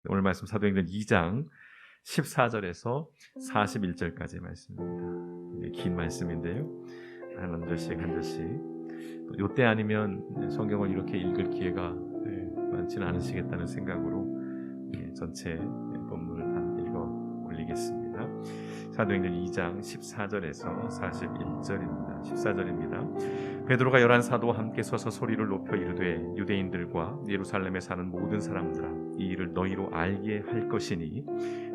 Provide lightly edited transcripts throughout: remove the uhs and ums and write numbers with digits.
오늘 말씀 사도행전 2장 14절에서 41절까지의 말씀입니다. 긴 말씀인데요. 한 절씩 한 절씩. 이때 아니면 성경을 이렇게 읽을 기회가 많지는 않으시겠다는 생각으로 전체 본문을 다 읽어 올리겠습니다. 사도행전 2장 14절에서 41절입니다. 14절입니다. 베드로가 11사도와 함께 서서 소리를 높여 이르되 유대인들과 예루살렘에 사는 모든 사람들아 이 일을 너희로 알게 할 것이니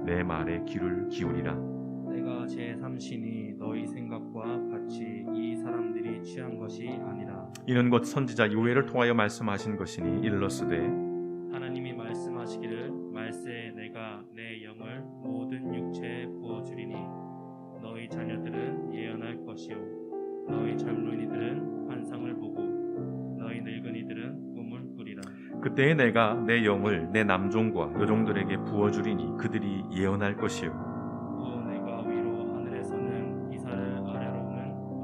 내 말에 귀를 기울이라. 내가 제3신이 너희 생각과 같이 이 사람들이 취한 것이 아니라 이는 곧 선지자 요엘을 통하여 말씀하신 것이니 일러스되 하나님이 말씀하시기를 말세에 내가 내 영을 모든 육체에 부어주리니 너희 자녀들은 예언할 것이요 너희 젊은이들은 환상을 보고 너희 늙은이들은 꿈을 꾸리라. 그때에 내가 내 영을 내 남종과 여종들에게 부어주리니 그들이 예언할 것이요 또 내가 위로 하늘에서는 기사를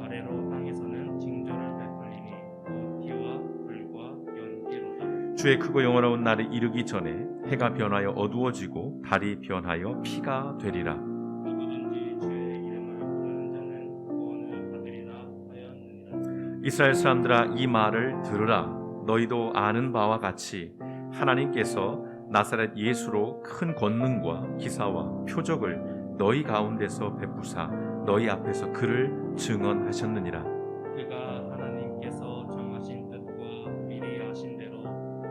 아래로 땅에서는 징조를 베풀리니 곧 피와 불과 연기로다. 주의 크고 영원한 날이 이르기 전에 해가 변하여 어두워지고 달이 변하여 피가 되리라. 누구든지 주의 이름을 부르는 자는 구원을 받으리라 하였느니라. 이스라엘 사람들아 이 말을 들으라. 너희도 아는 바와 같이 하나님께서 나사렛 예수로 큰 권능과 기사와 표적을 너희 가운데서 베푸사 너희 앞에서 그를 증언하셨느니라. 그가 하나님께서 정하신 뜻과 미리 아신 대로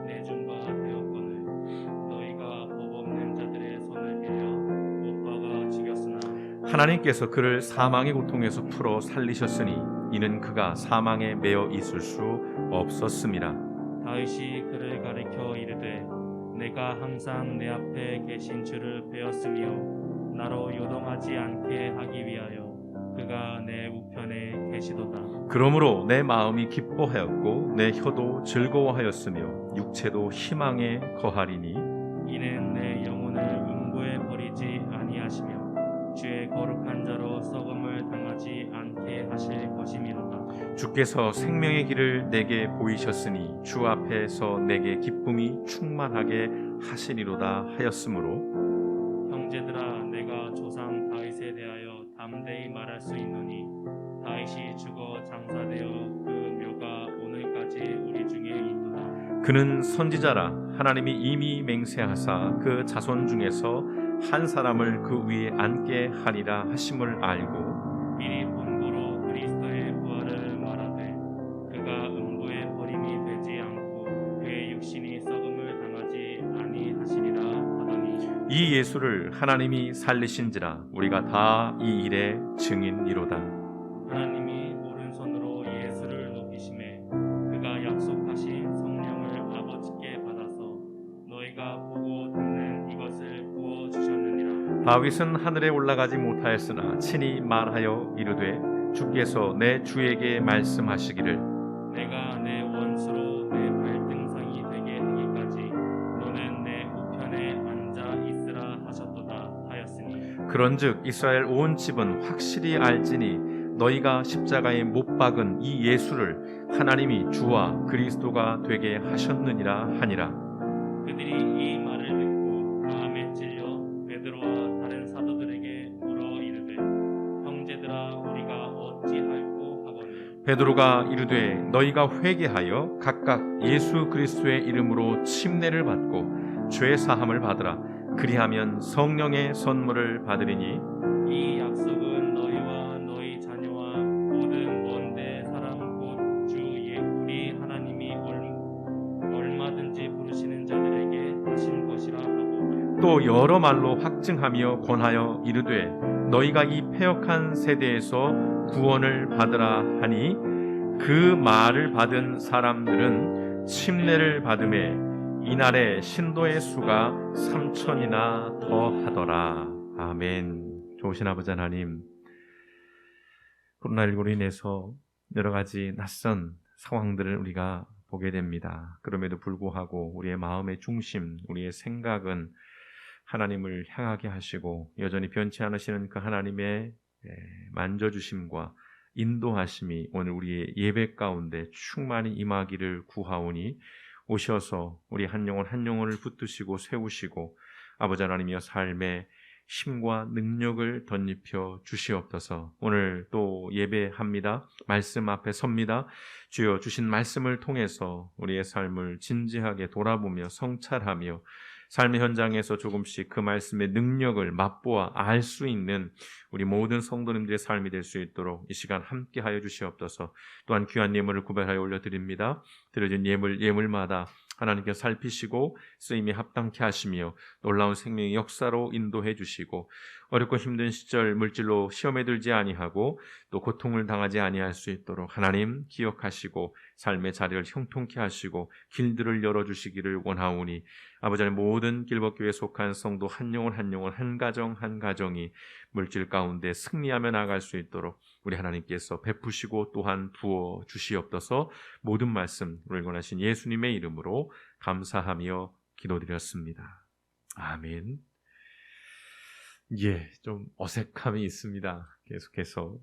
내준 바 되었거늘 너희가 법 없는 자들의 손을 빌려 못 박아 죽였으나 하나님께서 그를 사망의 고통에서 풀어 살리셨으니 이는 그가 사망에 매어 있을 수 없었음이라. 다윗이 그를 가리켜 이르되 내가 항상 내 앞에 계신 주를 배웠으며 나로 요동하지 않게 하기 위하여 그가 내 우편에 계시도다. 그러므로 내 마음이 기뻐하였고 내 혀도 즐거워하였으며 육체도 희망에 거하리니 이는 내 영혼을 음부에 버리지 아니하시며 주의 거룩한 자로 썩음을 당하지 않게 하실 것이미로다. 주께서 생명의 길을 내게 보이셨으니 주 앞에서 내게 기쁨이 충만하게 하시리로다 하였으므로 형제들아 내가 조상 다윗에 대하여 담대히 말할 수 있노니 다윗이 죽어 장사되어 그 묘가 오늘까지 우리 중에 있도다. 그는 선지자라 하나님이 이미 맹세하사 그 자손 중에서 한 사람을 그 위에 앉게 하리라 하심을 알고 미리 본고로 그리스도의 부활을 말하되 그가 음부에 버림이 되지 않고 그의 육신이 썩음을 당하지 아니하시리라 하더니 이 예수를 하나님이 살리신지라 우리가 다 이 일의 증인이로다. 하나님이 오른손으로 예수를 높이심에 그가 약속하신 성령을 아버지께 받아서 너희가 보고 듣는 이것을 부어주셨느니라. 다윗은 하늘에 올라가지 못하였으나 친히 말하여 이르되 주께서 내 주에게 말씀하시기를 내가 내 원수로 내 발등상이 되게 하기까지 너는 내 우편에 앉아 있으라 하셨도다 하였으니 그런즉 이스라엘 온 집은 확실히 알지니 너희가 십자가에 못 박은 이 예수를 하나님이 주와 그리스도가 되게 하셨느니라 하니라. 그들이 이 말을 듣고 마음에 찔려 베드로와 다른 사도들에게 물어 이르되 형제들아 우리가 어찌할꼬 하거늘 베드로가 이르되 너희가 회개하여 각각 예수 그리스도의 이름으로 침례를 받고 죄 사함을 받으라. 그리하면 성령의 선물을 받으리니 이 약속은 너희와 너희 자녀와 모든 먼데 사람 곧 주 우리 하나님이 얼마든지 부르시는 자들에게 하신 것이라 하고 또 여러 말로 확증하며 권하여 이르되 너희가 이 패역한 세대에서 구원을 받으라 하니 그 말을 받은 사람들은 침례를 받음에 이날에 신도의 수가 3,000이나 더하더라. 아멘. 좋으신 아버지 하나님, 코로나19로 인해서 여러 가지 낯선 상황들을 우리가 보게 됩니다. 그럼에도 불구하고 우리의 마음의 중심, 우리의 생각은 하나님을 향하게 하시고 여전히 변치 않으시는 그 하나님의 만져주심과 인도하심이 오늘 우리의 예배 가운데 충만히 임하기를 구하오니 오셔서 우리 한 영혼 한 영혼을 붙드시고 세우시고 아버지 하나님이여 삶의 힘과 능력을 덧입혀 주시옵소서. 오늘 또 예배합니다. 말씀 앞에 섭니다. 주여 주신 말씀을 통해서 우리의 삶을 진지하게 돌아보며 성찰하며 삶의 현장에서 조금씩 그 말씀의 능력을 맛보아 알 수 있는 우리 모든 성도님들의 삶이 될 수 있도록 이 시간 함께하여 주시옵소서. 또한 귀한 예물을 구별하여 올려드립니다. 드려진 예물마다 하나님께서 살피시고 쓰임이 합당케 하시며 놀라운 생명의 역사로 인도해 주시고 어렵고 힘든 시절 물질로 시험에 들지 아니하고 또 고통을 당하지 아니할 수 있도록 하나님 기억하시고 삶의 자리를 형통케 하시고 길들을 열어주시기를 원하오니 아버지 하나님 모든 길벗교회에 속한 성도 한 영혼 한 영혼 한 가정 한 가정이 물질 가운데 승리하며 나아갈 수 있도록 우리 하나님께서 베푸시고 또한 부어 주시옵소서. 모든 말씀 우리를 원하신 예수님의 이름으로 감사하며 기도드렸습니다. 아멘. 예, 좀 어색함이 있습니다. 계속해서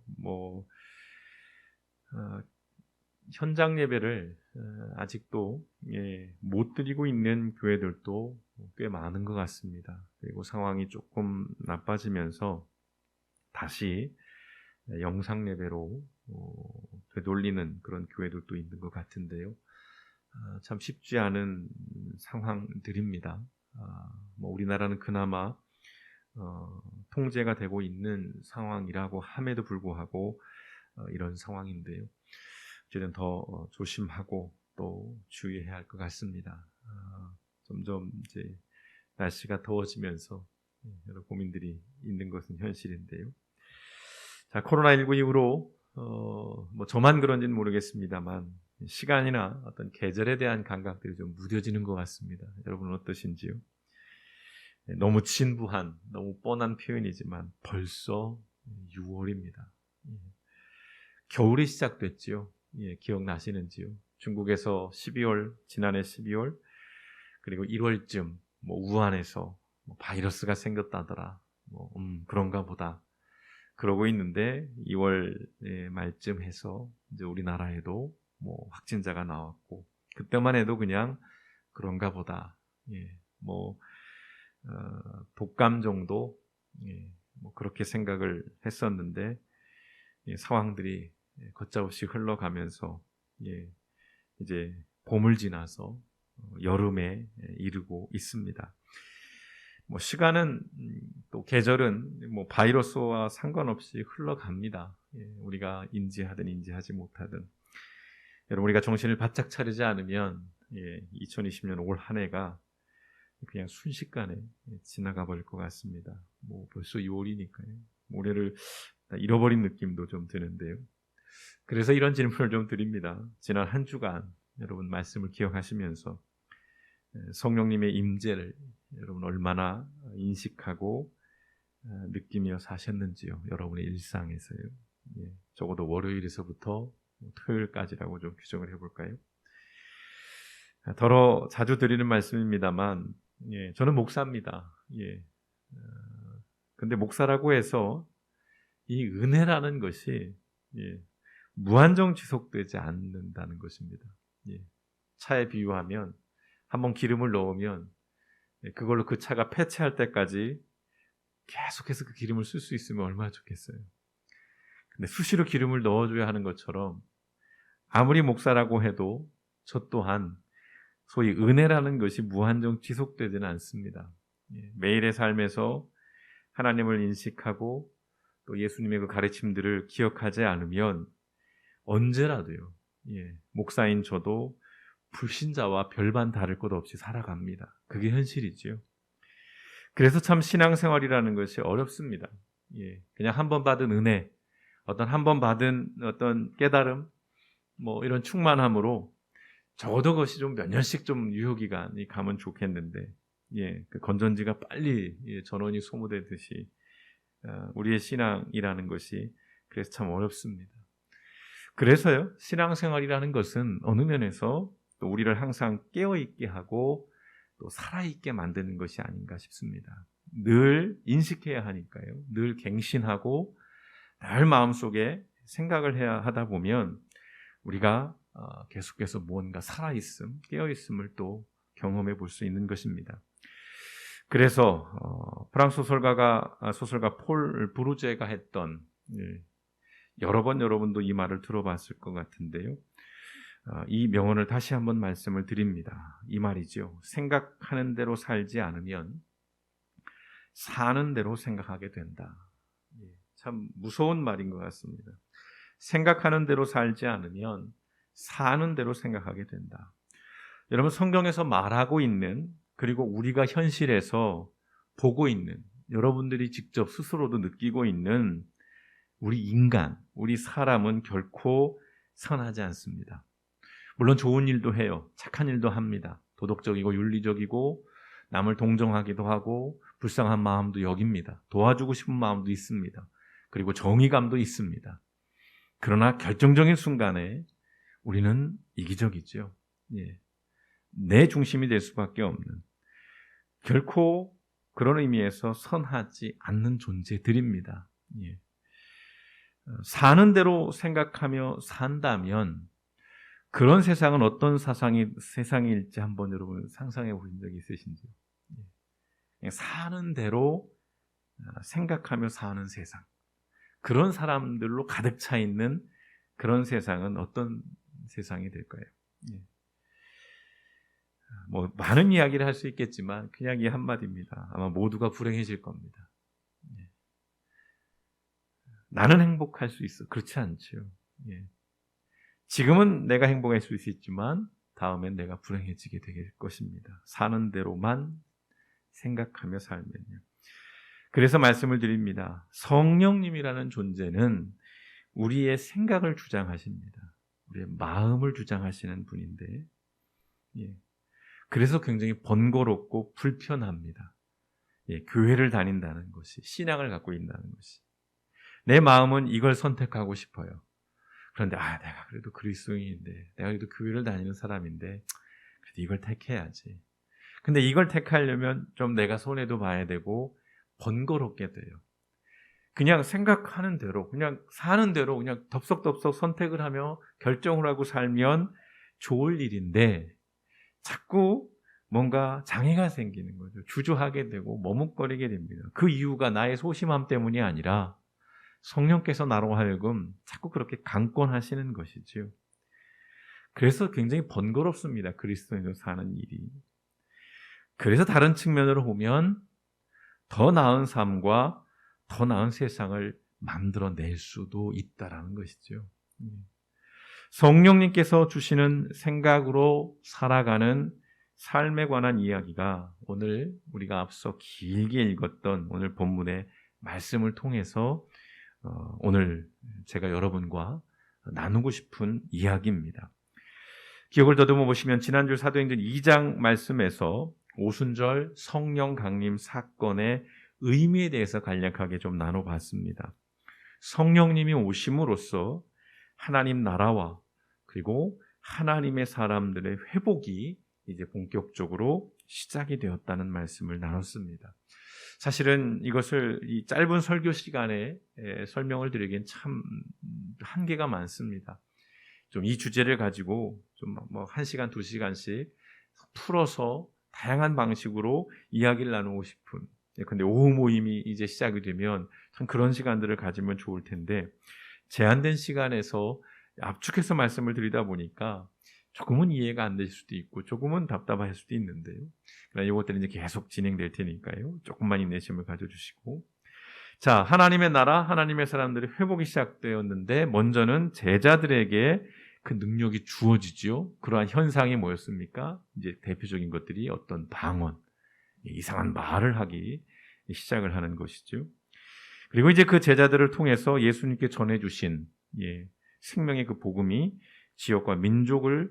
현장 예배를 아직도 못 드리고 있는 교회들도 꽤 많은 것 같습니다. 그리고 상황이 조금 나빠지면서 다시 영상 예배로 되돌리는 그런 교회들도 있는 것 같은데요. 참 쉽지 않은 상황들입니다. 우리나라는 그나마 통제가 되고 있는 상황이라고 함에도 불구하고 이런 상황인데요. 어쨌든 더 조심하고 또 주의해야 할 것 같습니다. 점점 이제 날씨가 더워지면서 여러 고민들이 있는 것은 현실인데요. 자, 코로나19 이후로 저만 그런지는 모르겠습니다만 시간이나 어떤 계절에 대한 감각들이 좀 무뎌지는 것 같습니다. 여러분은 어떠신지요? 너무 진부한, 너무 뻔한 표현이지만 벌써 6월입니다. 겨울이 시작됐지요. 기억나시는지요? 중국에서 지난해 12월, 그리고 1월쯤 우한에서 바이러스가 생겼다더라. 그런가 보다. 그러고 있는데 2월 말쯤 해서 이제 우리나라에도 확진자가 나왔고 그때만 해도 그냥 그런가 보다. 독감 정도 그렇게 생각을 했었는데 상황들이 걷잡없이 흘러가면서 이제 봄을 지나서 여름에 이르고 있습니다. 시간은 또 계절은 바이러스와 상관없이 흘러갑니다. 우리가 인지하든 인지하지 못하든 여러분 우리가 정신을 바짝 차리지 않으면 2020년 올 한 해가 그냥 순식간에 지나가 버릴 것 같습니다. 벌써 6월이니까요. 올해를 잃어버린 느낌도 좀 드는데요. 그래서 이런 질문을 좀 드립니다. 지난 한 주간 여러분 말씀을 기억하시면서 성령님의 임재를 여러분 얼마나 인식하고 느끼며 사셨는지요. 여러분의 일상에서요. 적어도 월요일에서부터 토요일까지라고 좀 규정을 해볼까요? 더러 자주 드리는 말씀입니다만 저는 목사입니다. 근데 목사라고 해서 이 은혜라는 것이 무한정 지속되지 않는다는 것입니다. 차에 비유하면 한번 기름을 넣으면 그걸로 그 차가 폐차할 때까지 계속해서 그 기름을 쓸 수 있으면 얼마나 좋겠어요. 근데 수시로 기름을 넣어줘야 하는 것처럼 아무리 목사라고 해도 저 또한 소위 은혜라는 것이 무한정 지속되지는 않습니다. 매일의 삶에서 하나님을 인식하고 또 예수님의 그 가르침들을 기억하지 않으면 언제라도요. 목사인 저도 불신자와 별반 다를 것 없이 살아갑니다. 그게 현실이지요. 그래서 참 신앙생활이라는 것이 어렵습니다. 그냥 한 번 받은 은혜, 한 번 받은 어떤 깨달음, 이런 충만함으로 적어도 그것이 좀 몇 년씩 좀 유효기간이 가면 좋겠는데, 그 건전지가 빨리 전원이 소모되듯이 우리의 신앙이라는 것이 그래서 참 어렵습니다. 그래서요, 신앙생활이라는 것은 어느 면에서 또 우리를 항상 깨어있게 하고 또 살아있게 만드는 것이 아닌가 싶습니다. 늘 인식해야 하니까요. 늘 갱신하고 늘 마음속에 생각을 해야 하다 보면 우리가 계속해서 뭔가 살아있음, 깨어있음을 또 경험해 볼 수 있는 것입니다. 그래서 프랑스 소설가 폴 브루제가 했던, 여러 번 여러분도 이 말을 들어봤을 것 같은데요. 이 명언을 다시 한번 말씀을 드립니다. 이 말이죠. 생각하는 대로 살지 않으면 사는 대로 생각하게 된다. 참 무서운 말인 것 같습니다. 생각하는 대로 살지 않으면 사는 대로 생각하게 된다. 여러분, 성경에서 말하고 있는, 그리고 우리가 현실에서 보고 있는, 여러분들이 직접 스스로도 느끼고 있는 우리 인간, 우리 사람은 결코 선하지 않습니다. 물론 좋은 일도 해요. 착한 일도 합니다. 도덕적이고 윤리적이고 남을 동정하기도 하고 불쌍한 마음도 여깁니다. 도와주고 싶은 마음도 있습니다. 그리고 정의감도 있습니다. 그러나 결정적인 순간에 우리는 이기적이죠. 내 중심이 될 수밖에 없는, 결코 그런 의미에서 선하지 않는 존재들입니다. 사는 대로 생각하며 산다면 그런 세상은 어떤 세상일지 한번 여러분 상상해 보신 적이 있으신지요? 그냥 사는 대로 생각하며 사는 세상, 그런 사람들로 가득 차 있는 그런 세상은 어떤 세상이 될까요? 뭐 많은 이야기를 할 수 있겠지만 그냥 이 한마디입니다. 아마 모두가 불행해질 겁니다. 나는 행복할 수 있어. 그렇지 않죠. 지금은 내가 행복할 수 있지만 다음엔 내가 불행해지게 될 것입니다. 사는 대로만 생각하며 살면요. 그래서 말씀을 드립니다. 성령님이라는 존재는 우리의 생각을 주장하십니다. 우리의 마음을 주장하시는 분인데, 그래서 굉장히 번거롭고 불편합니다. 교회를 다닌다는 것이, 신앙을 갖고 있다는 것이. 내 마음은 이걸 선택하고 싶어요. 그런데 내가 그래도 그리스도인인데, 내가 그래도 교회를 다니는 사람인데 그래도 이걸 택해야지. 근데 이걸 택하려면 좀 내가 손해도 봐야 되고 번거롭게 돼요. 그냥 생각하는 대로, 그냥 사는 대로 그냥 덥석덥석 선택을 하며 결정을 하고 살면 좋을 일인데 자꾸 뭔가 장애가 생기는 거죠. 주저하게 되고 머뭇거리게 됩니다. 그 이유가 나의 소심함 때문이 아니라 성령께서 나로 하여금 자꾸 그렇게 강권하시는 것이죠. 그래서 굉장히 번거롭습니다. 그리스도인으로 사는 일이. 그래서 다른 측면으로 보면 더 나은 삶과 더 나은 세상을 만들어낼 수도 있다라는 것이죠. 성령님께서 주시는 생각으로 살아가는 삶에 관한 이야기가 오늘 우리가 앞서 길게 읽었던 오늘 본문의 말씀을 통해서 오늘 제가 여러분과 나누고 싶은 이야기입니다. 기억을 더듬어 보시면 지난주 사도행전 2장 말씀에서 오순절 성령 강림 사건의 의미에 대해서 간략하게 좀 나눠봤습니다. 성령님이 오심으로써 하나님 나라와 그리고 하나님의 사람들의 회복이 이제 본격적으로 시작이 되었다는 말씀을 나눴습니다. 사실은 이것을 이 짧은 설교 시간에 설명을 드리기엔 참 한계가 많습니다. 좀 이 주제를 가지고 좀 뭐 1시간, 2시간씩 풀어서 다양한 방식으로 이야기를 나누고 싶은, 근데 오후 모임이 이제 시작이 되면 참 그런 시간들을 가지면 좋을 텐데 제한된 시간에서 압축해서 말씀을 드리다 보니까 조금은 이해가 안 될 수도 있고 조금은 답답할 수도 있는데요. 그러나 이것들은 이제 계속 진행될 테니까요. 조금만 인내심을 가져주시고, 자, 하나님의 나라, 하나님의 사람들의 회복이 시작되었는데 먼저는 제자들에게 그 능력이 주어지죠. 그러한 현상이 뭐였습니까? 이제 대표적인 것들이 어떤 방언, 이상한 말을 하기 시작을 하는 것이죠. 그리고 이제 그 제자들을 통해서 예수님께 전해주신 생명의 그 복음이 지역과 민족을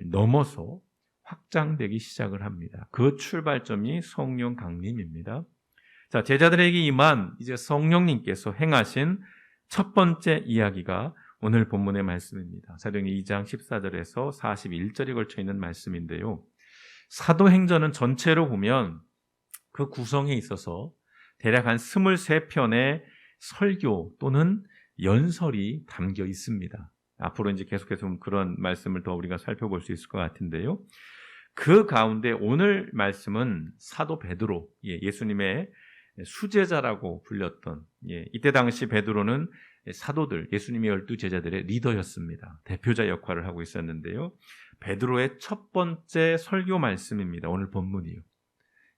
넘어서 확장되기 시작을 합니다. 그 출발점이 성령 강림입니다. 자, 제자들에게 임한 이제 성령님께서 행하신 첫 번째 이야기가 오늘 본문의 말씀입니다. 사도행전 2장 14절에서 41절에 걸쳐 있는 말씀인데요. 사도행전은 전체로 보면 그 구성에 있어서 대략 한 23편의 설교 또는 연설이 담겨 있습니다. 앞으로 이제 계속해서 그런 말씀을 더 우리가 살펴볼 수 있을 것 같은데요. 그 가운데 오늘 말씀은 사도 베드로, 예수님의 수제자라고 불렸던, 이때 당시 베드로는 사도들, 예수님의 12제자들의 리더였습니다. 대표자 역할을 하고 있었는데요. 베드로의 첫 번째 설교 말씀입니다. 오늘 본문이요.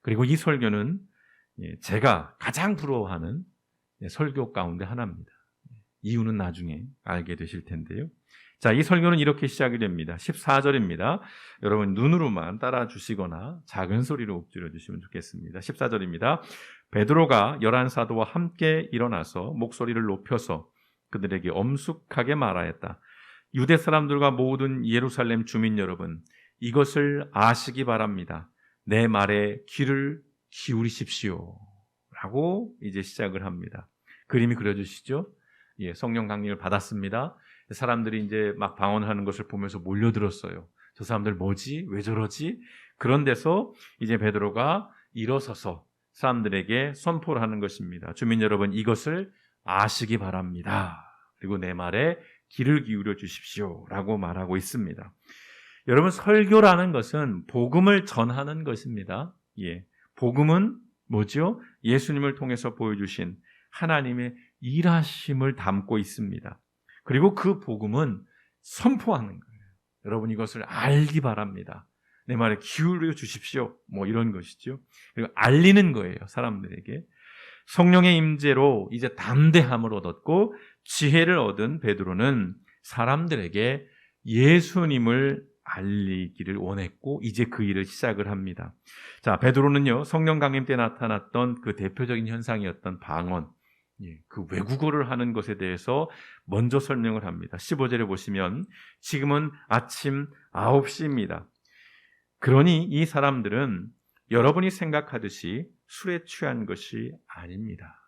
그리고 이 설교는 제가 가장 부러워하는 설교 가운데 하나입니다. 이유는 나중에 알게 되실 텐데요. 자, 이 설교는 이렇게 시작이 됩니다. 14절입니다. 여러분 눈으로만 따라 주시거나 작은 소리로 읊조려 주시면 좋겠습니다. 14절입니다. 베드로가 11사도와 함께 일어나서 목소리를 높여서 그들에게 엄숙하게 말하였다. 유대 사람들과 모든 예루살렘 주민 여러분, 이것을 아시기 바랍니다. 내 말에 귀를 기울이십시오. 라고 이제 시작을 합니다. 그림이 그려주시죠? 성령 강림을 받았습니다. 사람들이 이제 막 방언하는 것을 보면서 몰려들었어요. 저 사람들 뭐지? 왜 저러지? 그런 데서 이제 베드로가 일어서서 사람들에게 선포를 하는 것입니다. 주민 여러분, 이것을 아시기 바랍니다. 그리고 내 말에 귀를 기울여 주십시오. 라고 말하고 있습니다. 여러분, 설교라는 것은 복음을 전하는 것입니다. 복음은 뭐죠? 예수님을 통해서 보여주신 하나님의 일하심을 담고 있습니다. 그리고 그 복음은 선포하는 거예요. 여러분, 이것을 알기 바랍니다. 내 말에 기울여 주십시오. 뭐 이런 것이죠. 그리고 알리는 거예요, 사람들에게. 성령의 임재로 이제 담대함을 얻었고 지혜를 얻은 베드로는 사람들에게 예수님을 알리기를 원했고 이제 그 일을 시작을 합니다. 자, 베드로는요, 성령 강림 때 나타났던 그 대표적인 현상이었던 방언, 그 외국어를 하는 것에 대해서 먼저 설명을 합니다. 15절에 보시면 지금은 아침 9시입니다. 그러니 이 사람들은 여러분이 생각하듯이 술에 취한 것이 아닙니다.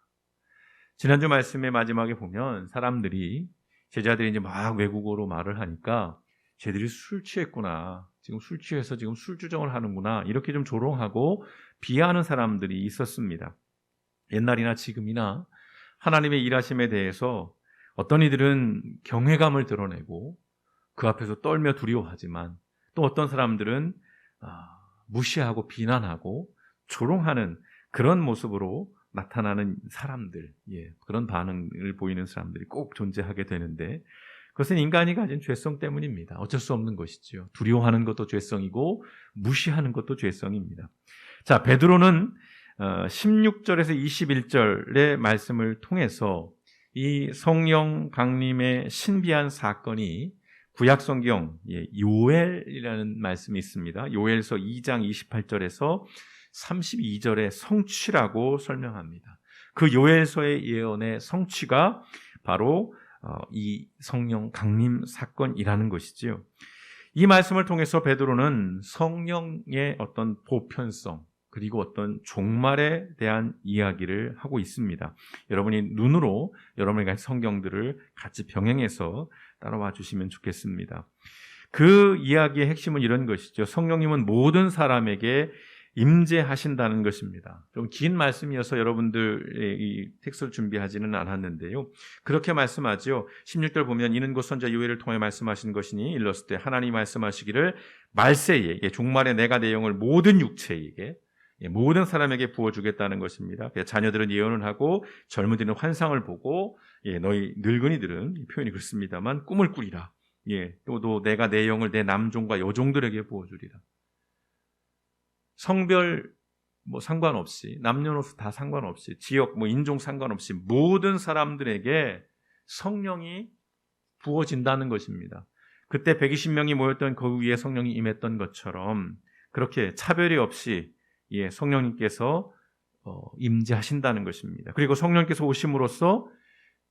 지난주 말씀의 마지막에 보면 사람들이, 제자들이 이제 막 외국어로 말을 하니까 쟤들이 술 취했구나, 지금 술 취해서 지금 술주정을 하는구나, 이렇게 좀 조롱하고 비하하는 사람들이 있었습니다. 옛날이나 지금이나 하나님의 일하심에 대해서 어떤 이들은 경외감을 드러내고 그 앞에서 떨며 두려워하지만 또 어떤 사람들은 무시하고 비난하고 조롱하는 그런 모습으로 나타나는 사람들, 그런 반응을 보이는 사람들이 꼭 존재하게 되는데 그것은 인간이 가진 죄성 때문입니다. 어쩔 수 없는 것이죠. 두려워하는 것도 죄성이고 무시하는 것도 죄성입니다. 자, 베드로는 16절에서 21절의 말씀을 통해서 이 성령 강림의 신비한 사건이 구약성경 요엘이라는 말씀이 있습니다. 요엘서 2장 28절에서 32절의 성취라고 설명합니다. 그 요엘서의 예언의 성취가 바로 이 성령 강림 사건이라는 것이지요. 이 말씀을 통해서 베드로는 성령의 어떤 보편성 그리고 어떤 종말에 대한 이야기를 하고 있습니다. 여러분이 눈으로 여러분이 가진 성경들을 같이 병행해서 따라와 주시면 좋겠습니다. 그 이야기의 핵심은 이런 것이죠. 성령님은 모든 사람에게 임재하신다는 것입니다. 좀 긴 말씀이어서 여러분들 이 텍스트를 준비하지는 않았는데요. 그렇게 말씀하죠. 16절 보면 이는 곧 선지자 요엘을 통해 말씀하신 것이니 일렀을 때 하나님이 말씀하시기를 말세에 종말에 내가 내 영을 모든 육체에게 모든 사람에게 부어주겠다는 것입니다. 자녀들은 예언을 하고 젊은이들은 환상을 보고 너희 늙은이들은 이 표현이 그렇습니다만 꿈을 꾸리라. 또 내가 내 영을 내 남종과 여종들에게 부어주리라. 성별 상관없이 남녀노소 다 상관없이 지역 인종 상관없이 모든 사람들에게 성령이 부어진다는 것입니다. 그때 120명이 모였던 그 위에 성령이 임했던 것처럼 그렇게 차별이 없이 성령님께서 임재하신다는 것입니다. 그리고 성령님께서 오심으로써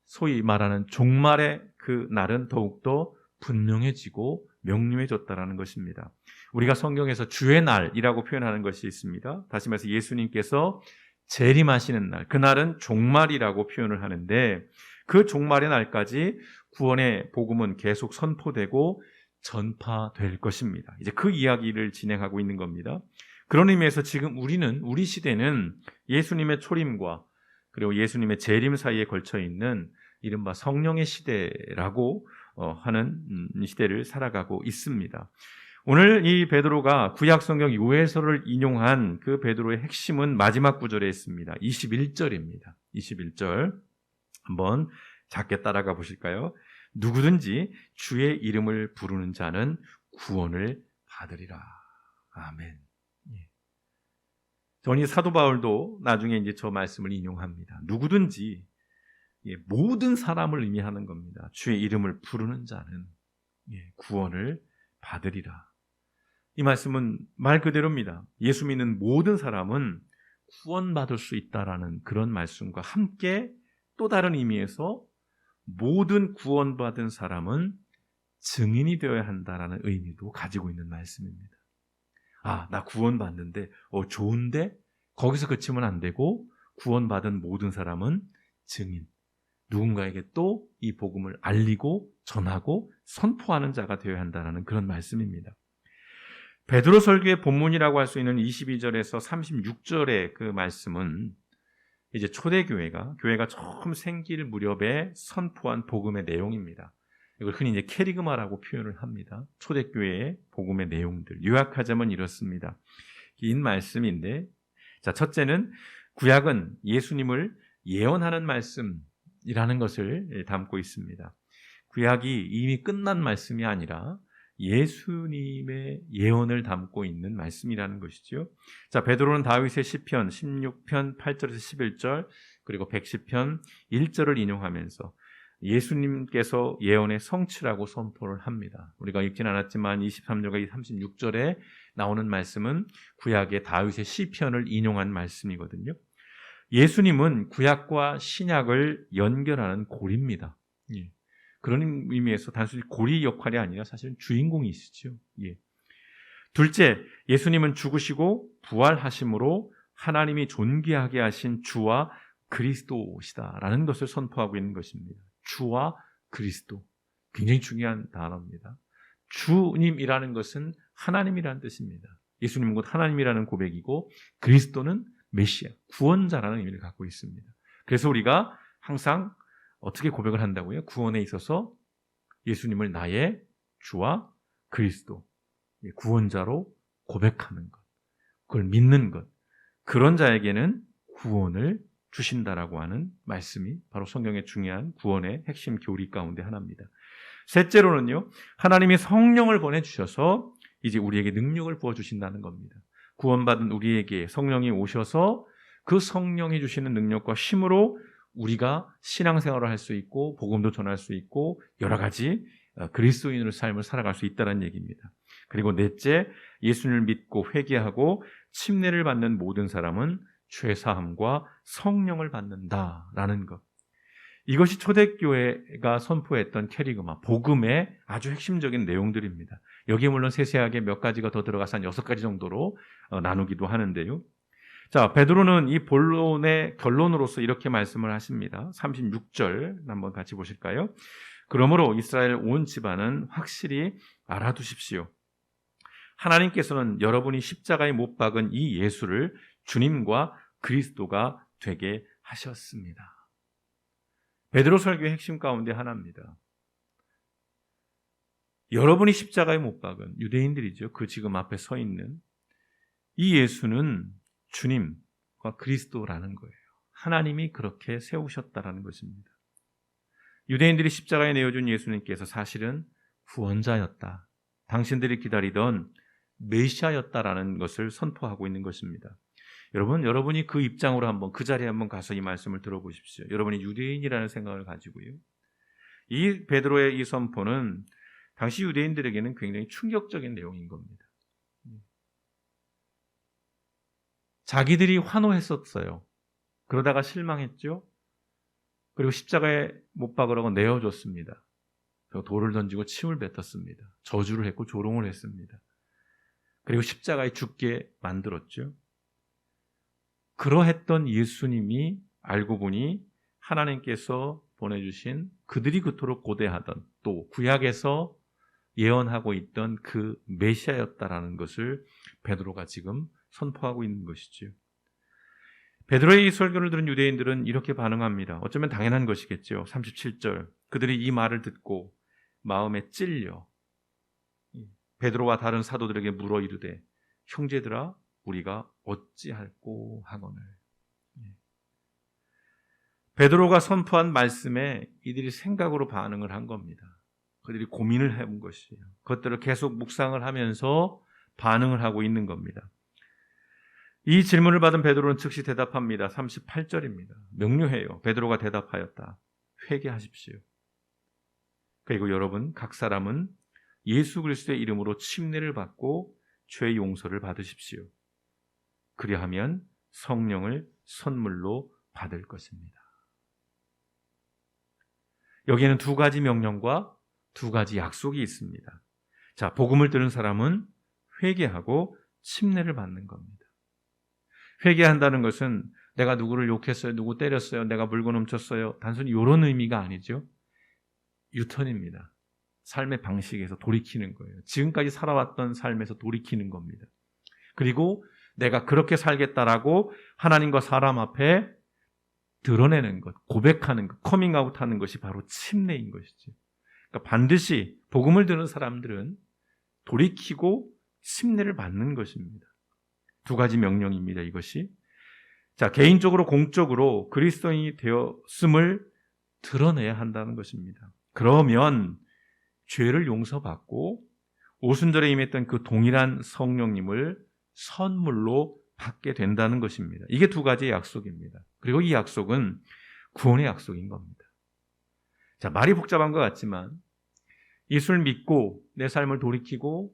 소위 말하는 종말의 그 날은 더욱더 분명해지고 명료해졌다는 것입니다. 우리가 성경에서 주의 날이라고 표현하는 것이 있습니다. 다시 말해서 예수님께서 재림하시는 날, 그 날은 종말이라고 표현을 하는데 그 종말의 날까지 구원의 복음은 계속 선포되고 전파될 것입니다. 이제 그 이야기를 진행하고 있는 겁니다. 그런 의미에서 지금 우리 시대는 예수님의 초림과 그리고 예수님의 재림 사이에 걸쳐 있는 이른바 성령의 시대라고 하는 시대를 살아가고 있습니다. 오늘 이 베드로가 구약 성경 요해서를 인용한 그 베드로의 핵심은 마지막 구절에 있습니다. 21절입니다. 21절 한번 작게 따라가 보실까요? 누구든지 주의 이름을 부르는 자는 구원을 받으리라. 아멘. 예. 저는 사도 바울도 나중에 이제 저 말씀을 인용합니다. 누구든지, 모든 사람을 의미하는 겁니다. 주의 이름을 부르는 자는 구원을 받으리라. 이 말씀은 말 그대로입니다. 예수 믿는 모든 사람은 구원받을 수 있다라는 그런 말씀과 함께 또 다른 의미에서 모든 구원받은 사람은 증인이 되어야 한다라는 의미도 가지고 있는 말씀입니다. 아, 나 구원받는데 좋은데? 거기서 그치면 안 되고 구원받은 모든 사람은 증인, 누군가에게 또 이 복음을 알리고 전하고 선포하는 자가 되어야 한다는 그런 말씀입니다. 베드로 설교의 본문이라고 할 수 있는 22절에서 36절의 그 말씀은 이제 초대교회가 처음 생길 무렵에 선포한 복음의 내용입니다. 이걸 흔히 이제 캐리그마라고 표현을 합니다. 초대교회의 복음의 내용들. 요약하자면 이렇습니다. 긴 말씀인데, 자, 첫째는 구약은 예수님을 예언하는 말씀이라는 것을 담고 있습니다. 구약이 이미 끝난 말씀이 아니라 예수님의 예언을 담고 있는 말씀이라는 것이죠. 자, 베드로는 다윗의 시편 16편 8절에서 11절 그리고 110편 1절을 인용하면서 예수님께서 예언의 성취라고 선포를 합니다. 우리가 읽진 않았지만 23절과 36절에 나오는 말씀은 구약의 다윗의 시편을 인용한 말씀이거든요. 예수님은 구약과 신약을 연결하는 고리입니다. 예. 그런 의미에서 단순히 고리 역할이 아니라 사실은 주인공이시죠. 예. 둘째, 예수님은 죽으시고 부활하심으로 하나님이 존귀하게 하신 주와 그리스도시다라는 것을 선포하고 있는 것입니다. 주와 그리스도. 굉장히 중요한 단어입니다. 주님이라는 것은 하나님이라는 뜻입니다. 예수님은 곧 하나님이라는 고백이고 그리스도는 메시아, 구원자라는 의미를 갖고 있습니다. 그래서 우리가 항상 어떻게 고백을 한다고요? 구원에 있어서 예수님을 나의 주와 그리스도, 구원자로 고백하는 것, 그걸 믿는 것, 그런 자에게는 구원을 주신다라고 하는 말씀이 바로 성경의 중요한 구원의 핵심 교리 가운데 하나입니다. 셋째로는요, 하나님이 성령을 보내주셔서 이제 우리에게 능력을 부어주신다는 겁니다. 구원받은 우리에게 성령이 오셔서 그 성령이 주시는 능력과 힘으로 우리가 신앙생활을 할 수 있고 복음도 전할 수 있고 여러 가지 그리스도인의 삶을 살아갈 수 있다는 얘기입니다. 그리고 넷째, 예수님을 믿고 회개하고 침례를 받는 모든 사람은 죄사함과 성령을 받는다라는 것. 이것이 초대교회가 선포했던 캐리그마, 복음의 아주 핵심적인 내용들입니다. 여기에 물론 세세하게 몇 가지가 더 들어가서 한 6가지 정도로 나누기도 하는데요. 자, 베드로는 이 본론의 결론으로서 이렇게 말씀을 하십니다. 36절 한번 같이 보실까요? 그러므로 이스라엘 온 집안은 확실히 알아두십시오. 하나님께서는 여러분이 십자가에 못 박은 이 예수를 주님과 그리스도가 되게 하셨습니다. 베드로 설교의 핵심 가운데 하나입니다. 여러분이 십자가에 못 박은 유대인들이죠. 그 지금 앞에 서 있는 이 예수는 주님과 그리스도라는 거예요. 하나님이 그렇게 세우셨다라는 것입니다. 유대인들이 십자가에 내어준 예수님께서 사실은 구원자였다. 당신들이 기다리던 메시아였다라는 것을 선포하고 있는 것입니다. 여러분이 그 입장으로 한번 그 자리에 한번 가서 이 말씀을 들어보십시오. 여러분이 유대인이라는 생각을 가지고요. 이 베드로의 이 선포는 당시 유대인들에게는 굉장히 충격적인 내용인 겁니다. 자기들이 환호했었어요. 그러다가 실망했죠. 그리고 십자가에 못 박으라고 내어줬습니다. 돌을 던지고 침을 뱉었습니다. 저주를 했고 조롱을 했습니다. 그리고 십자가에 죽게 만들었죠. 그러했던 예수님이 알고 보니 하나님께서 보내주신 그들이 그토록 고대하던 또 구약에서 예언하고 있던 그 메시아였다라는 것을 베드로가 지금 선포하고 있는 것이죠. 베드로의 이 설교를 들은 유대인들은 이렇게 반응합니다. 어쩌면 당연한 것이겠죠. 37절. 그들이 이 말을 듣고 마음에 찔려 베드로와 다른 사도들에게 물어 이르되 형제들아 우리가 어찌할꼬 하거늘. 베드로가 선포한 말씀에 이들이 생각으로 반응을 한 겁니다. 그들이 고민을 해본 것이에요. 그것들을 계속 묵상을 하면서 반응을 하고 있는 겁니다. 이 질문을 받은 베드로는 즉시 대답합니다. 38절입니다. 명료해요. 베드로가 대답하였다. 회개하십시오. 그리고 여러분 각 사람은 예수 그리스도의 이름으로 침례를 받고 죄 용서를 받으십시오. 그리하면 성령을 선물로 받을 것입니다. 여기에는 두 가지 명령과 두 가지 약속이 있습니다. 자, 복음을 들은 사람은 회개하고 침례를 받는 겁니다. 회개한다는 것은 내가 누구를 욕했어요, 누구 때렸어요, 내가 물건 훔쳤어요. 단순히 이런 의미가 아니죠. 유턴입니다. 삶의 방식에서 돌이키는 거예요. 지금까지 살아왔던 삶에서 돌이키는 겁니다. 그리고 내가 그렇게 살겠다라고 하나님과 사람 앞에 드러내는 것, 고백하는 것, 커밍아웃하는 것이 바로 침례인 것이죠. 그러니까 반드시 복음을 듣는 사람들은 돌이키고 침례를 받는 것입니다. 두 가지 명령입니다. 이것이. 자, 개인적으로 공적으로 그리스도인이 되었음을 드러내야 한다는 것입니다. 그러면 죄를 용서받고 오순절에 임했던 그 동일한 성령님을 선물로 받게 된다는 것입니다. 이게 두 가지의 약속입니다. 그리고 이 약속은 구원의 약속인 겁니다. 자, 말이 복잡한 것 같지만 예수를 믿고 내 삶을 돌이키고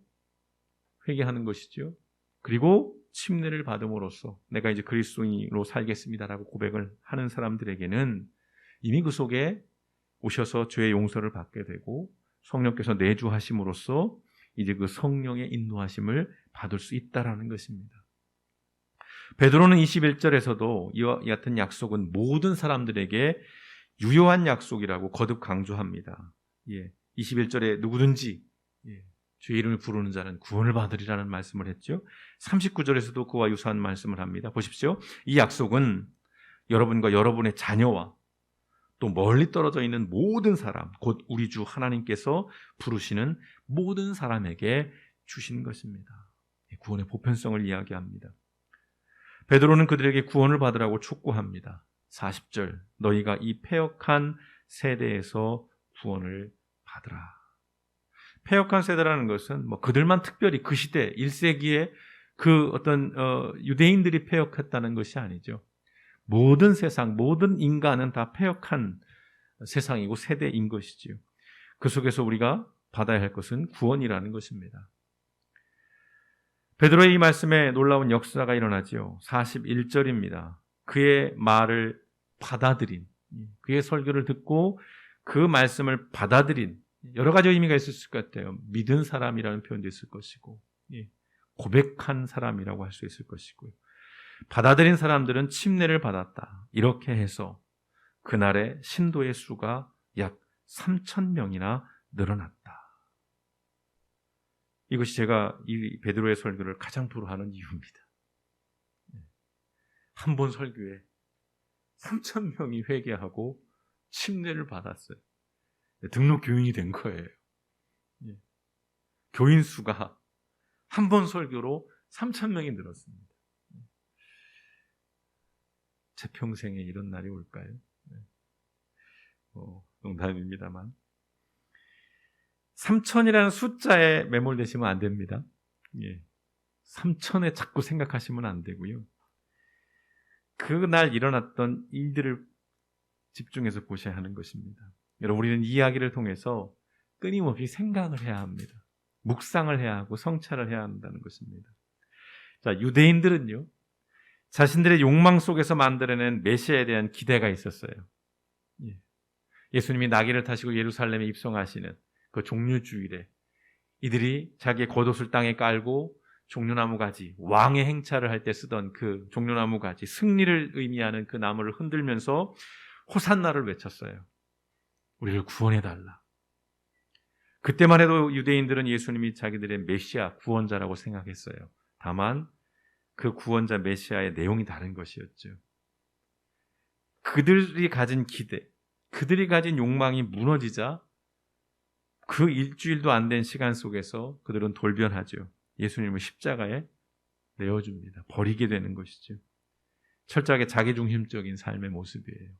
회개하는 것이죠. 그리고 침례를 받음으로써 내가 이제 그리스도인으로 살겠습니다라고 고백을 하는 사람들에게는 이미 그 속에 오셔서 죄의 용서를 받게 되고 성령께서 내주하심으로써 이제 그 성령의 인도하심을 받을 수 있다라는 것입니다. 베드로는 21절에서도 이와 같은 약속은 모든 사람들에게 유효한 약속이라고 거듭 강조합니다. 21절에 누구든지 주의 이름을 부르는 자는 구원을 받으리라는 말씀을 했죠. 39절에서도 그와 유사한 말씀을 합니다. 보십시오. 이 약속은 여러분과 여러분의 자녀와 또 멀리 떨어져 있는 모든 사람, 곧 우리 주 하나님께서 부르시는 모든 사람에게 주신 것입니다. 구원의 보편성을 이야기합니다. 베드로는 그들에게 구원을 받으라고 촉구합니다. 40절, 너희가 이 패역한 세대에서 구원을 받으라. 패역한 세대라는 것은 그들만 특별히 그 시대 1세기에 그 어떤 유대인들이 패역했다는 것이 아니죠. 모든 세상, 모든 인간은 다 패역한 세상이고 세대인 것이지요. 그 속에서 우리가 받아야 할 것은 구원이라는 것입니다. 베드로의 이 말씀에 놀라운 역사가 일어나지요. 41절입니다. 그의 말을 받아들인, 그의 설교를 듣고 그 말씀을 받아들인, 여러 가지 의미가 있었을 것 같아요. 믿은 사람이라는 표현도 있을 것이고, 고백한 사람이라고 할 수 있을 것이고요. 받아들인 사람들은 침례를 받았다. 이렇게 해서 그날의 신도의 수가 약 3,000명이나 늘어났다. 이것이 제가 이 베드로의 설교를 가장 부러워하는 이유입니다. 한 번 설교에 3,000명이 회개하고 침례를 받았어요. 등록 교인이 된 거예요. 교인 수가 한 번 설교로 3,000명이 늘었습니다. 제 평생에 이런 날이 올까요? 농담입니다만 3,000이라는 숫자에 매몰되시면 안 됩니다. 3,000에 자꾸 생각하시면 안 되고요. 그날 일어났던 일들을 집중해서 보셔야 하는 것입니다. 여러분, 우리는 이 이야기를 통해서 끊임없이 생각을 해야 합니다. 묵상을 해야 하고 성찰을 해야 한다는 것입니다. 자, 유대인들은요, 자신들의 욕망 속에서 만들어낸 메시아에 대한 기대가 있었어요. 예수님이 나귀를 타시고 예루살렘에 입성하시는 그 종려주일에 이들이 자기의 겉옷을 땅에 깔고 종려나무 가지, 왕의 행차를 할 때 쓰던 그 종려나무 가지, 승리를 의미하는 그 나무를 흔들면서 호산나를 외쳤어요. 우리를 구원해달라. 그때만 해도 유대인들은 예수님이 자기들의 메시아, 구원자라고 생각했어요. 다만 그 구원자 메시아의 내용이 다른 것이었죠. 그들이 가진 기대, 그들이 가진 욕망이 무너지자 그 일주일도 안 된 시간 속에서 그들은 돌변하죠. 예수님을 십자가에 내어줍니다. 버리게 되는 것이죠. 철저하게 자기중심적인 삶의 모습이에요.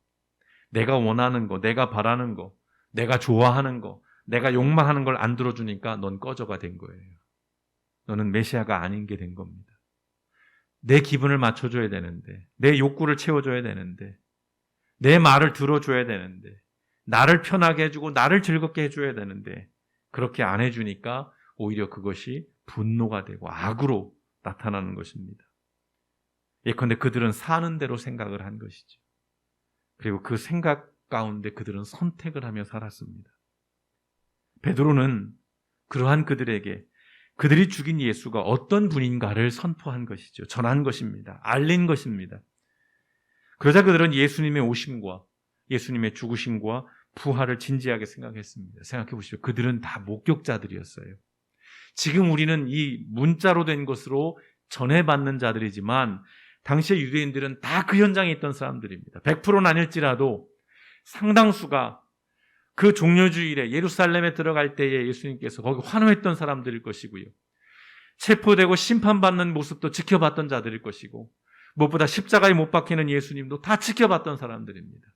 내가 원하는 거, 내가 바라는 거, 내가 좋아하는 거, 내가 욕망하는 걸 안 들어주니까 넌 꺼져가 된 거예요. 너는 메시아가 아닌 게 된 겁니다. 내 기분을 맞춰줘야 되는데, 내 욕구를 채워줘야 되는데, 내 말을 들어줘야 되는데, 나를 편하게 해주고 나를 즐겁게 해줘야 되는데, 그렇게 안 해주니까 오히려 그것이 분노가 되고 악으로 나타나는 것입니다. 예컨대 그들은 사는 대로 생각을 한 것이죠. 그리고 그 생각 가운데 그들은 선택을 하며 살았습니다. 베드로는 그러한 그들에게 그들이 죽인 예수가 어떤 분인가를 선포한 것이죠. 전한 것입니다. 알린 것입니다. 그러자 그들은 예수님의 오심과 예수님의 죽으심과 부활을 진지하게 생각했습니다. 생각해 보십시오. 그들은 다 목격자들이었어요. 지금 우리는 이 문자로 된 것으로 전해받는 자들이지만 당시의 유대인들은 다 그 현장에 있던 사람들입니다. 100%는 아닐지라도 상당수가 그 종려주일에 예루살렘에 들어갈 때에 예수님께서 거기 환호했던 사람들일 것이고요. 체포되고 심판받는 모습도 지켜봤던 자들일 것이고 무엇보다 십자가에 못 박히는 예수님도 다 지켜봤던 사람들입니다.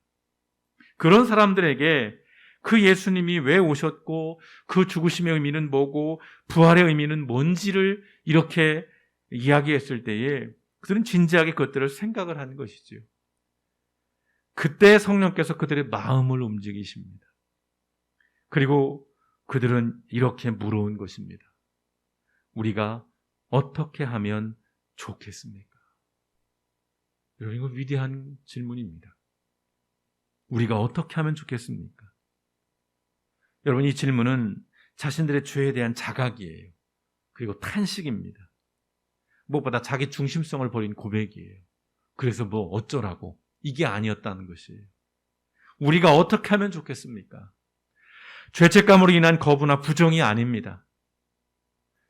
그런 사람들에게 그 예수님이 왜 오셨고 그 죽으심의 의미는 뭐고 부활의 의미는 뭔지를 이렇게 이야기했을 때에 그들은 진지하게 그것들을 생각을 한 것이죠. 그때 성령께서 그들의 마음을 움직이십니다. 그리고 그들은 이렇게 물어온 것입니다. 우리가 어떻게 하면 좋겠습니까? 여러분, 이거 위대한 질문입니다. 우리가 어떻게 하면 좋겠습니까? 여러분, 이 질문은 자신들의 죄에 대한 자각이에요. 그리고 탄식입니다. 무엇보다 자기 중심성을 버린 고백이에요. 그래서 뭐 어쩌라고, 이게 아니었다는 것이에요. 우리가 어떻게 하면 좋겠습니까? 죄책감으로 인한 거부나 부정이 아닙니다.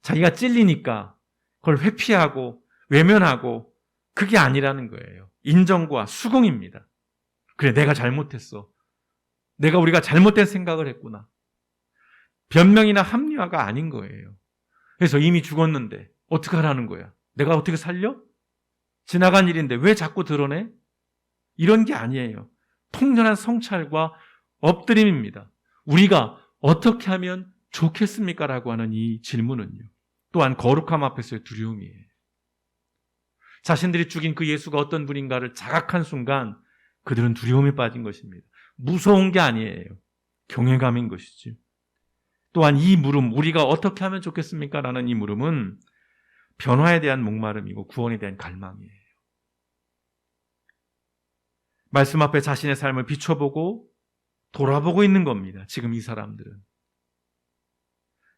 자기가 찔리니까 그걸 회피하고 외면하고 그게 아니라는 거예요. 인정과 수긍입니다. 그래, 내가 잘못했어. 우리가 잘못된 생각을 했구나. 변명이나 합리화가 아닌 거예요. 그래서 이미 죽었는데 어떻게 하라는 거야? 내가 어떻게 살려? 지나간 일인데 왜 자꾸 드러내? 이런 게 아니에요. 통렬한 성찰과 엎드림입니다. 우리가 어떻게 하면 좋겠습니까? 라고 하는 이 질문은요. 또한 거룩함 앞에서의 두려움이에요. 자신들이 죽인 그 예수가 어떤 분인가를 자각한 순간 그들은 두려움에 빠진 것입니다. 무서운 게 아니에요. 경외감인 것이죠. 또한 이 물음, 우리가 어떻게 하면 좋겠습니까? 라는 이 물음은 변화에 대한 목마름이고 구원에 대한 갈망이에요. 말씀 앞에 자신의 삶을 비춰보고 돌아보고 있는 겁니다. 지금 이 사람들은.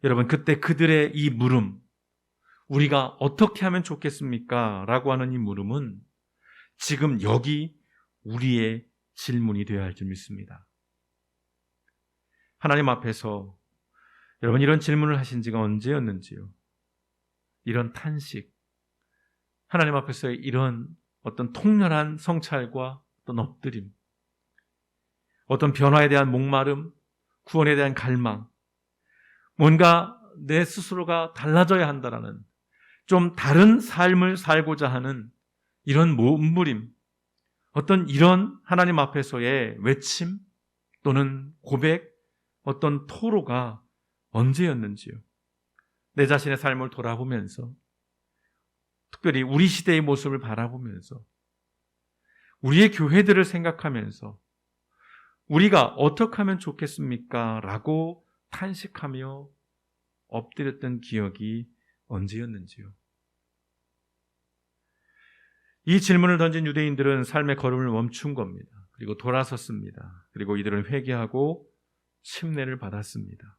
여러분, 그때 그들의 이 물음, 우리가 어떻게 하면 좋겠습니까? 라고 하는 이 물음은 지금 여기 우리의 질문이 되어야 할 줄 믿습니다. 하나님 앞에서 여러분 이런 질문을 하신 지가 언제였는지요? 이런 탄식, 하나님 앞에서의 이런 어떤 통렬한 성찰과 어떤 엎드림, 어떤 변화에 대한 목마름, 구원에 대한 갈망, 뭔가 내 스스로가 달라져야 한다라는 좀 다른 삶을 살고자 하는 이런 몸부림, 어떤 이런 하나님 앞에서의 외침 또는 고백, 어떤 토로가 언제였는지요? 내 자신의 삶을 돌아보면서, 특별히 우리 시대의 모습을 바라보면서, 우리의 교회들을 생각하면서 우리가 어떻게 하면 좋겠습니까? 라고 탄식하며 엎드렸던 기억이 언제였는지요? 이 질문을 던진 유대인들은 삶의 걸음을 멈춘 겁니다. 그리고 돌아섰습니다. 그리고 이들은 회개하고 침례를 받았습니다.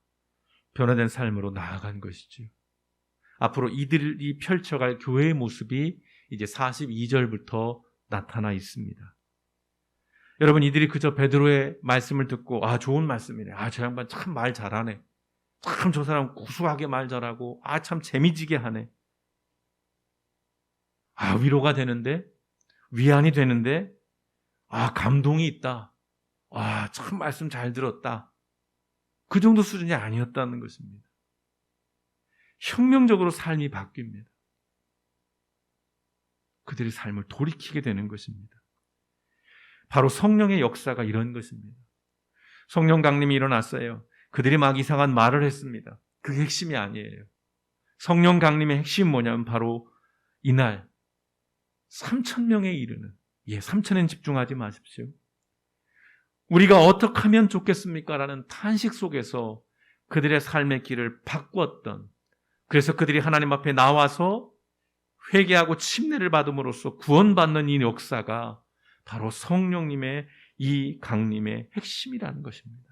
변화된 삶으로 나아간 것이죠. 앞으로 이들이 펼쳐갈 교회의 모습이 이제 42절부터 나타나 있습니다. 여러분, 이들이 그저 베드로의 말씀을 듣고 좋은 말씀이네. 저 양반 참 말 잘하네. 참 저 사람 구수하게 말 잘하고 참 재미지게 하네. 위로가 되는데, 위안이 되는데, 감동이 있다. 참 말씀 잘 들었다. 그 정도 수준이 아니었다는 것입니다. 혁명적으로 삶이 바뀝니다. 그들의 삶을 돌이키게 되는 것입니다. 바로 성령의 역사가 이런 것입니다. 성령 강림이 일어났어요. 그들이 막 이상한 말을 했습니다. 그게 핵심이 아니에요. 성령 강림의 핵심이 뭐냐면 바로 이날 3,000명에 이르는, 3,000엔 집중하지 마십시오. 우리가 어떻게 하면 좋겠습니까? 라는 탄식 속에서 그들의 삶의 길을 바꾸었던, 그래서 그들이 하나님 앞에 나와서 회개하고 침례를 받음으로써 구원받는 이 역사가 바로 성령님의 이 강림의 핵심이라는 것입니다.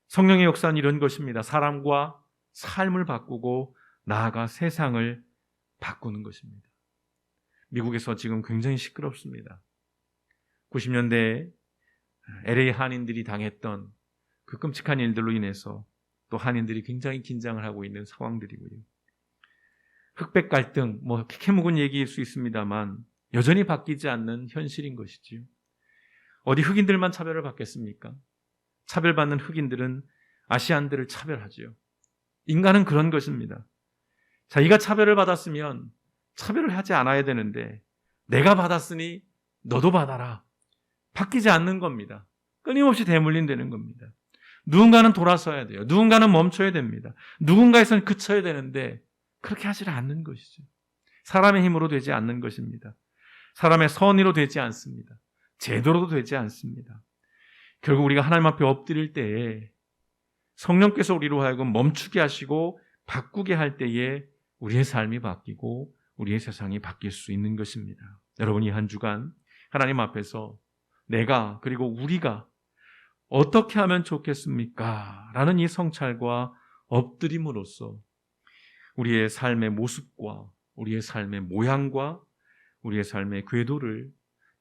성령의 역사는 이런 것입니다. 사람과 삶을 바꾸고 나아가 세상을 바꾸는 것입니다. 미국에서 지금 굉장히 시끄럽습니다. 90년대에 LA 한인들이 당했던 그 끔찍한 일들로 인해서 또 한인들이 굉장히 긴장을 하고 있는 상황들이고요. 흑백 갈등, 캐묵은 얘기일 수 있습니다만 여전히 바뀌지 않는 현실인 것이지요. 어디 흑인들만 차별을 받겠습니까? 차별받는 흑인들은 아시안들을 차별하지요. 인간은 그런 것입니다. 자기가 차별을 받았으면 차별을 하지 않아야 되는데 내가 받았으니 너도 받아라. 바뀌지 않는 겁니다. 끊임없이 대물림되는 겁니다. 누군가는 돌아서야 돼요. 누군가는 멈춰야 됩니다. 누군가에선 그쳐야 되는데 그렇게 하지 않는 것이죠. 사람의 힘으로 되지 않는 것입니다. 사람의 선의로 되지 않습니다. 제도로도 되지 않습니다. 결국 우리가 하나님 앞에 엎드릴 때에 성령께서 우리로 하여금 멈추게 하시고 바꾸게 할 때에 우리의 삶이 바뀌고 우리의 세상이 바뀔 수 있는 것입니다. 여러분이 한 주간 하나님 앞에서 내가 그리고 우리가 어떻게 하면 좋겠습니까? 라는 이 성찰과 엎드림으로써 우리의 삶의 모습과 우리의 삶의 모양과 우리의 삶의 궤도를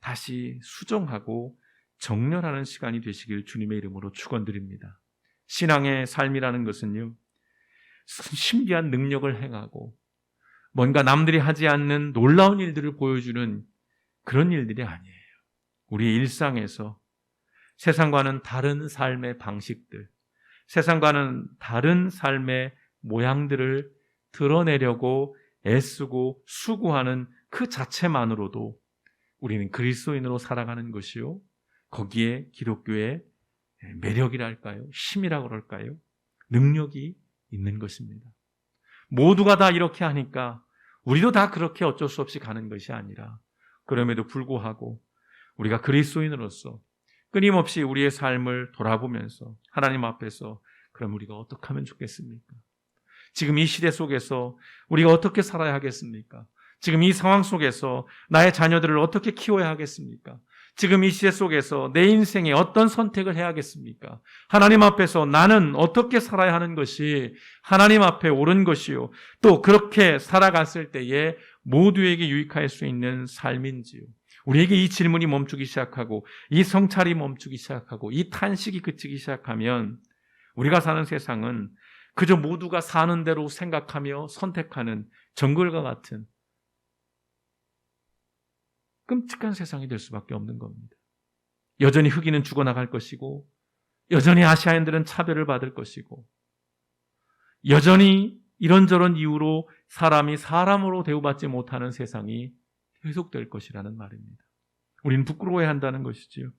다시 수정하고 정렬하는 시간이 되시길 주님의 이름으로 축원드립니다. 신앙의 삶이라는 것은요, 신비한 능력을 행하고 뭔가 남들이 하지 않는 놀라운 일들을 보여주는 그런 일들이 아니에요. 우리의 일상에서 세상과는 다른 삶의 방식들, 세상과는 다른 삶의 모양들을 드러내려고 애쓰고 수고하는 그 자체만으로도 우리는 그리스도인으로 살아가는 것이요, 거기에 기독교의 매력이랄까요? 힘이라고 그럴까요? 능력이 있는 것입니다. 모두가 다 이렇게 하니까 우리도 다 그렇게 어쩔 수 없이 가는 것이 아니라, 그럼에도 불구하고 우리가 그리스도인으로서 끊임없이 우리의 삶을 돌아보면서 하나님 앞에서 그럼 우리가 어떻게 하면 좋겠습니까? 지금 이 시대 속에서 우리가 어떻게 살아야 하겠습니까? 지금 이 상황 속에서 나의 자녀들을 어떻게 키워야 하겠습니까? 지금 이 시대 속에서 내 인생에 어떤 선택을 해야 하겠습니까? 하나님 앞에서 나는 어떻게 살아야 하는 것이 하나님 앞에 옳은 것이요, 또 그렇게 살아갔을 때에 모두에게 유익할 수 있는 삶인지요. 우리에게 이 질문이 멈추기 시작하고 이 성찰이 멈추기 시작하고 이 탄식이 그치기 시작하면 우리가 사는 세상은 그저 모두가 사는 대로 생각하며 선택하는 정글과 같은 끔찍한 세상이 될 수밖에 없는 겁니다. 여전히 흑인은 죽어나갈 것이고, 여전히 아시아인들은 차별을 받을 것이고, 여전히 이런저런 이유로 사람이 사람으로 대우받지 못하는 세상이 계속될 것이라는 말입니다. 우리는 부끄러워해야 한다는 것이지요.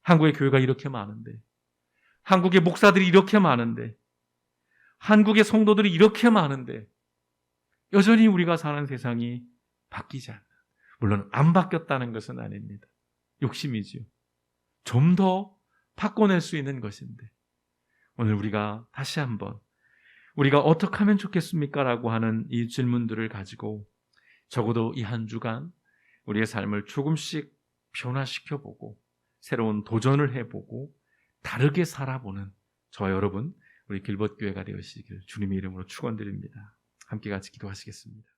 한국의 교회가 이렇게 많은데, 한국의 목사들이 이렇게 많은데, 한국의 성도들이 이렇게 많은데 여전히 우리가 사는 세상이 바뀌지 않는, 물론 안 바뀌었다는 것은 아닙니다. 욕심이지요. 좀 더 바꿔낼 수 있는 것인데, 오늘 우리가 다시 한번 우리가 어떻게 하면 좋겠습니까? 라고 하는 이 질문들을 가지고 적어도 이 한 주간 우리의 삶을 조금씩 변화시켜보고 새로운 도전을 해보고 다르게 살아보는 저와 여러분, 우리 길벗교회가 되시길 주님의 이름으로 축원드립니다. 함께 같이 기도하시겠습니다.